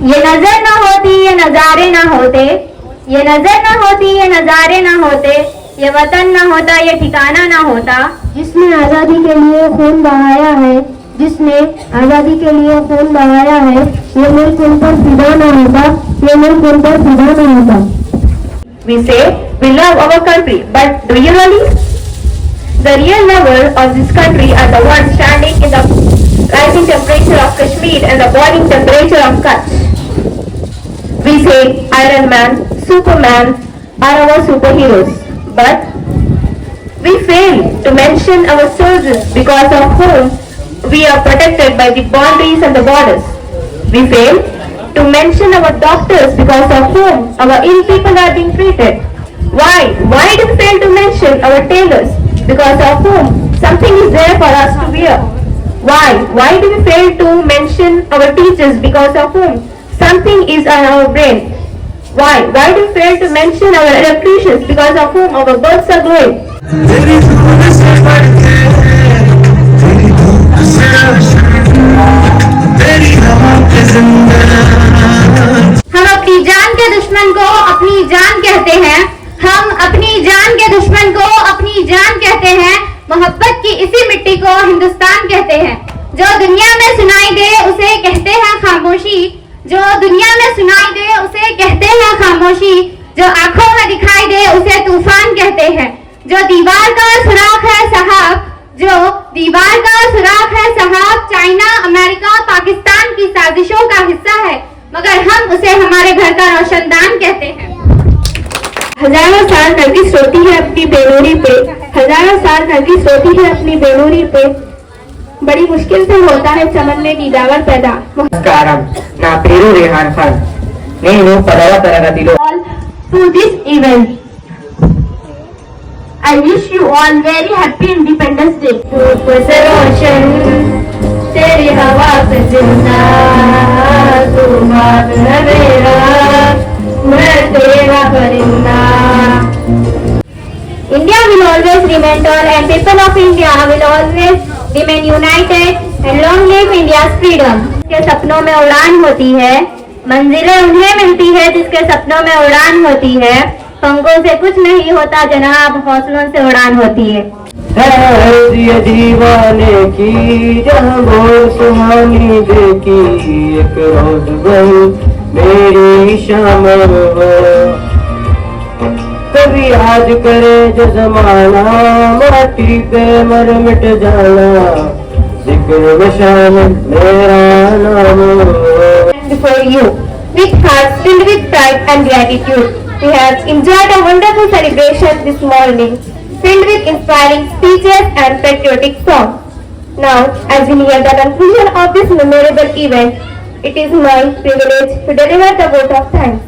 ये नजर ना होती ये नजारे ना होते, ये नजर ना होती ये नजारे ना होते, ये वतन ना होता ये ठिकाना ना होता। जिसने आजादी के लिए खून बहाया है, जिसने आजादी के लिए खून बहाया है, ये मुल्क उन पर फिदा न होता, ये मुल्क उन पर फिदा न होता। We say we love our country, but do you really? The real lovers of this country are the ones standing in the rising temperature of Kashmir and the boiling temperature of Kutch. We say Iron Man, Superman are our superheroes, but we fail to mention our soldiers because of whom we are protected by the boundaries and the borders. We fail to mention our doctors because of whom our ill people are being treated. Why? Why do we fail to mention our tailors because of whom something is there for us to wear? Why? Why do we fail to mention our teachers because of whom something is on our brain? Why? Why do we fail to mention our electricians because of whom our birds are growing? हम अपनी जान के दुश्मन को अपनी जान कहते हैं, हम अपनी जान के दुश्मन को अपनी जान कहते हैं, मोहब्बत की इसी मिट्टी को हिंदुस्तान कहते हैं। जो दुनिया में सुनाई दे उसे कहते हैं खामोशी, जो दुनिया में सुनाई दे उसे कहते हैं खामोशी, जो आंखों में दिखाई दे उसे तूफान कहते हैं। जो दीवार का सुराख है साहब, जो दीवार का सुराख है साहब, चाइना, अमेरिका, पाकिस्तान की साजिशों का हिस्सा है, मगर हम उसे हमारे घर का रोशनदान कहते हैं। हजारों साल नरगिस रोती है अपनी बेनूरी पे, हजारों साल नरगिस रोती है अपनी बेनूरी पे, बड़ी मुश्किल से होता है चमन में दीदावर पैदा। నమస్కారం, నా పేరు రేహాన్ ఖాన్. నేను 10వ తరగతిలో To this event, I wish you all very happy Independence Day. धूप से रोशन तेरी हवा पे जिंदा, तू बात है मेरा, मैं तेरा परिंदा। India will always remain tall and people of India will always remain united and long live India's freedom. जिसके सपनों में उड़ान होती है, मंजिलें उन्हें मिलती है जिसके सपनों में उड़ान होती है, पंखों से कुछ नहीं होता जनाब, हौसलों से उड़ान होती है। ये दीवाने की जहाँ बोल सुहानी देखी, एक रोज बहू मेरी शाम हो, कभी आज करे जो जमाना, माटी पे मर मिट जाना, जिक्र में शामिल मेरा नाम हो। Before you, with hearts filled with pride and gratitude, we have enjoyed a wonderful celebration this morning, filled with inspiring speeches and patriotic songs. Now, as we near the conclusion of this memorable event, it is my privilege to deliver the vote of thanks.